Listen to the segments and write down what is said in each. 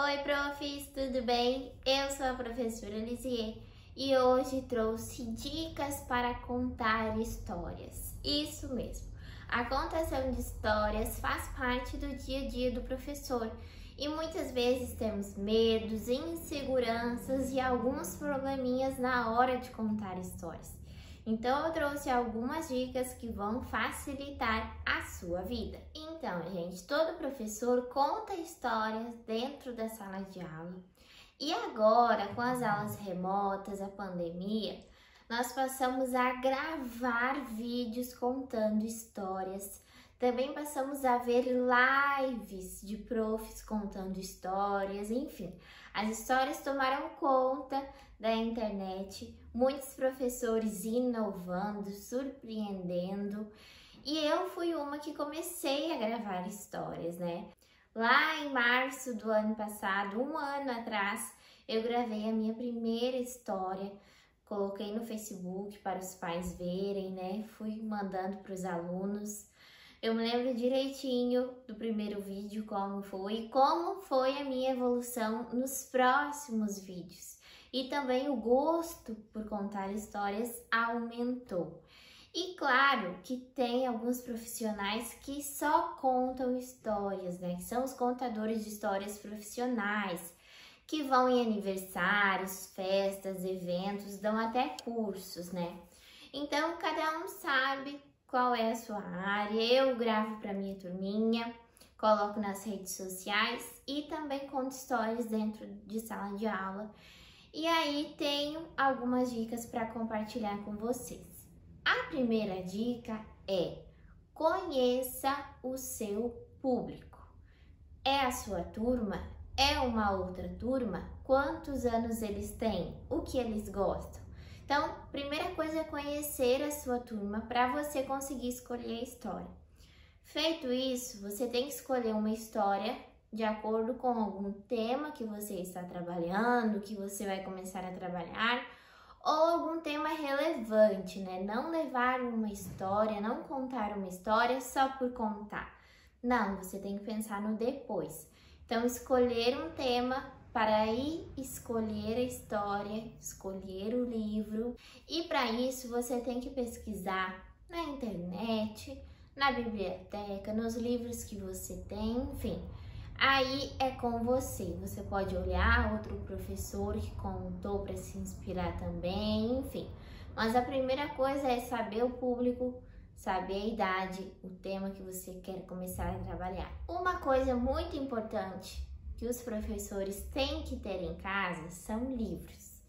Oi, profs, tudo bem? Eu sou a professora Lisier e hoje trouxe dicas para contar histórias. Isso mesmo, a contação de histórias faz parte do dia a dia do professor e muitas vezes temos medos, inseguranças e alguns probleminhas na hora de contar histórias. Então eu trouxe algumas dicas que vão facilitar a sua vida. Então, gente, todo professor conta histórias dentro da sala de aula. E agora, com as aulas remotas, a pandemia, nós passamos a gravar vídeos contando histórias. Também passamos a ver lives de profs contando histórias, enfim. As histórias tomaram conta da internet, muitos professores inovando, surpreendendo, e eu fui uma que comecei a gravar histórias, né? Lá em março do ano passado, um ano atrás, eu gravei a minha primeira história, coloquei no Facebook para os pais verem, né? Fui mandando para os alunos. Eu me lembro direitinho do primeiro vídeo, como foi a minha evolução nos próximos vídeos. E também o gosto por contar histórias aumentou. E claro que tem alguns profissionais que só contam histórias, né? Que são os contadores de histórias profissionais, que vão em aniversários, festas, eventos, dão até cursos, né? Então, cada um sabe qual é a sua área. Eu gravo para minha turminha, coloco nas redes sociais e também conto histórias dentro de sala de aula. E aí tenho algumas dicas para compartilhar com vocês. A primeira dica é: conheça o seu público. É a sua turma? É uma outra turma? Quantos anos eles têm? O que eles gostam? Então, primeira coisa é conhecer a sua turma para você conseguir escolher a história. Feito isso, você tem que escolher uma história de acordo com algum tema que você está trabalhando, que você vai começar a trabalhar, ou algum tema relevante, né? Não levar uma história, não contar uma história só por contar. Não, você tem que pensar no depois. Então, escolher um tema para aí escolher a história, escolher o livro. E para isso, você tem que pesquisar na internet, na biblioteca, nos livros que você tem, enfim. Aí é com você. Você pode olhar outro professor que contou para se inspirar também, enfim. Mas a primeira coisa é saber o público, saber a idade, o tema que você quer começar a trabalhar. Uma coisa muito importante que os professores têm que ter em casa são livros.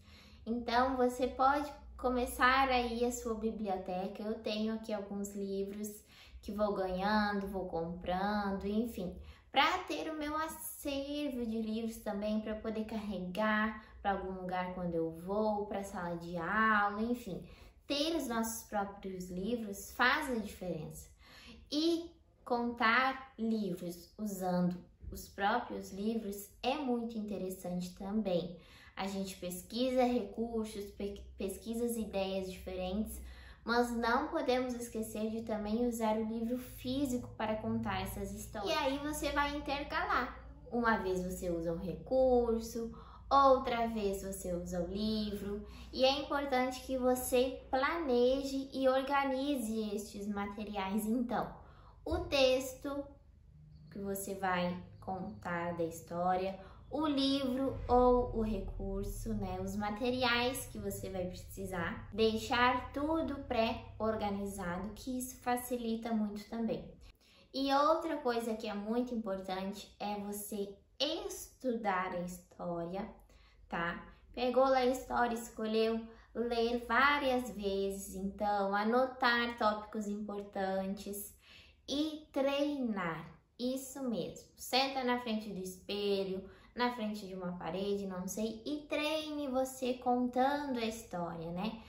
Então, você pode começar aí a sua biblioteca. Eu tenho aqui alguns livros que vou ganhando, vou comprando, enfim, para ter o meu acervo de livros também, para poder carregar para algum lugar quando eu vou, para a sala de aula, enfim. Ter os nossos próprios livros faz a diferença. E contar livros usando os próprios livros é muito interessante também. A gente pesquisa recursos, pesquisa as ideias diferentes, mas não podemos esquecer de também usar o livro físico para contar essas histórias. E aí você vai intercalar. Uma vez você usa um recurso, outra vez você usa o livro. E é importante que você planeje e organize estes materiais. Então, o texto que você vai contar da história, o livro ou o recurso, né? Os materiais que você vai precisar, deixar tudo pré-organizado, que isso facilita muito também. E outra coisa que é muito importante é você estudar a história, tá? Pegou lá a história, escolheu ler várias vezes, então anotar tópicos importantes e treinar. Isso mesmo, senta na frente do espelho, na frente de uma parede, não sei, e treine você contando a história, né?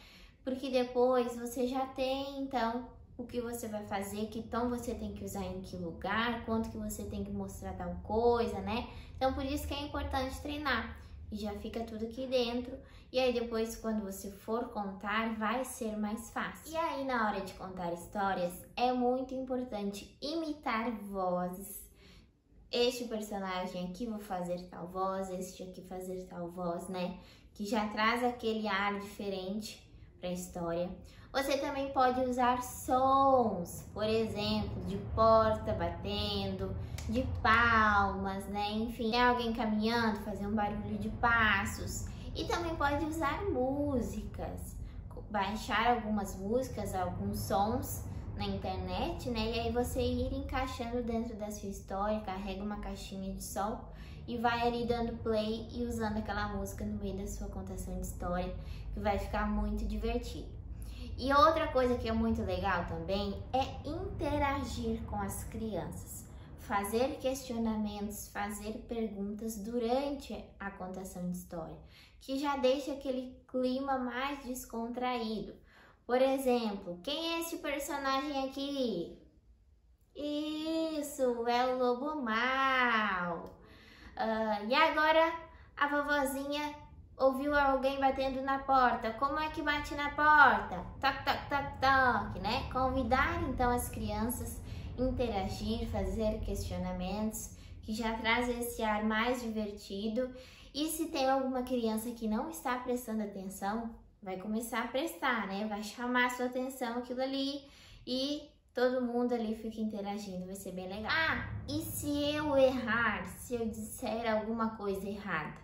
Porque depois você já tem, então, o que você vai fazer, que tom você tem que usar em que lugar, quanto que você tem que mostrar tal coisa, né? Então, por isso que é importante treinar. E já fica tudo aqui dentro, e aí depois, quando você for contar, vai ser mais fácil. E aí, na hora de contar histórias, é muito importante imitar vozes, este personagem aqui vou fazer tal voz, este aqui fazer tal voz, né? Que já traz aquele ar diferente para a história. Você também pode usar sons, por exemplo, de porta batendo, de palmas, né? Enfim, tem alguém caminhando, fazer um barulho de passos. E também pode usar músicas, baixar algumas músicas, alguns sons na internet, né? E aí você ir encaixando dentro da sua história, carrega uma caixinha de som e vai ali dando play e usando aquela música no meio da sua contação de história, que vai ficar muito divertido. E outra coisa que é muito legal também é interagir com as crianças, fazer questionamentos, fazer perguntas durante a contação de história, que já deixa aquele clima mais descontraído. Por exemplo, quem é esse personagem aqui? Isso, é o lobo mau. E agora a vovozinha ouviu alguém batendo na porta. Como é que bate na porta? Toc, toc, toc, toc, né? Convidar então as crianças, interagir, fazer questionamentos, que já traz esse ar mais divertido. E se tem alguma criança que não está prestando atenção, vai começar a prestar, né? Vai chamar a sua atenção aquilo ali e todo mundo ali fica interagindo, vai ser bem legal. E se eu errar, se eu disser alguma coisa errada?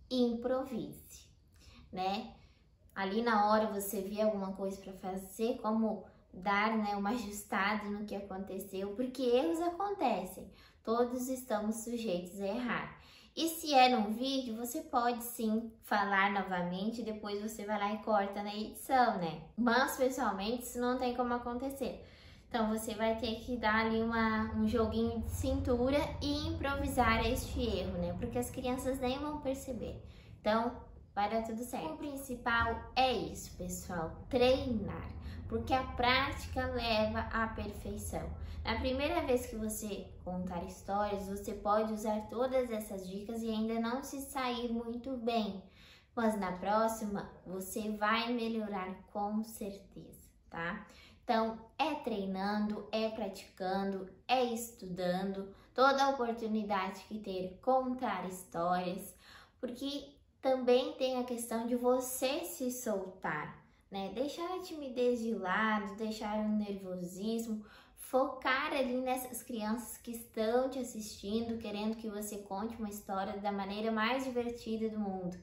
Improvise, né? Ali na hora você vê alguma coisa para fazer, como dar, né, uma ajustada no que aconteceu, porque erros acontecem, todos estamos sujeitos a errar. E se é num vídeo, você pode sim falar novamente, depois você vai lá e corta na edição, né? Mas pessoalmente isso não tem como acontecer. Então você vai ter que dar ali um joguinho de cintura e improvisar este erro, né? Porque as crianças nem vão perceber. Então vai dar tudo certo. O principal é isso, pessoal, treinar. Porque a prática leva à perfeição. Na primeira vez que você contar histórias, você pode usar todas essas dicas e ainda não se sair muito bem. Mas na próxima, você vai melhorar com certeza, tá? Então, é treinando, é praticando, é estudando, toda oportunidade que ter, contar histórias, porque também tem a questão de você se soltar, né? Deixar a timidez de lado, deixar o nervosismo, focar ali nessas crianças que estão te assistindo, querendo que você conte uma história da maneira mais divertida do mundo.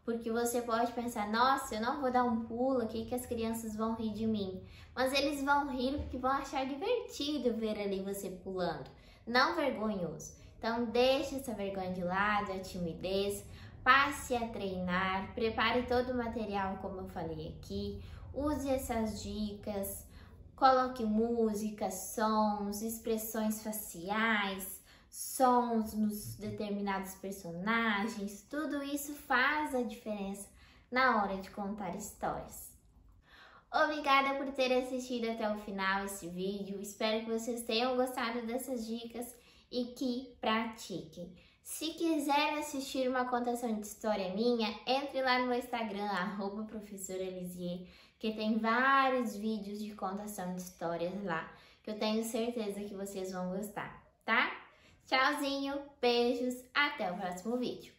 Porque você pode pensar, nossa, eu não vou dar um pulo aqui que as crianças vão rir de mim. Mas eles vão rir porque vão achar divertido ver ali você pulando, não vergonhoso. Então deixe essa vergonha de lado, a timidez, passe a treinar, prepare todo o material como eu falei aqui, use essas dicas, coloque música, sons, expressões faciais, sons nos determinados personagens, tudo isso faz a diferença na hora de contar histórias. Obrigada por ter assistido até o final esse vídeo, espero que vocês tenham gostado dessas dicas e que pratiquem. Se quiser assistir uma contação de história minha, entre lá no meu Instagram, @professoralisier, que tem vários vídeos de contação de histórias lá, que eu tenho certeza que vocês vão gostar, tá? Tchauzinho, beijos, até o próximo vídeo.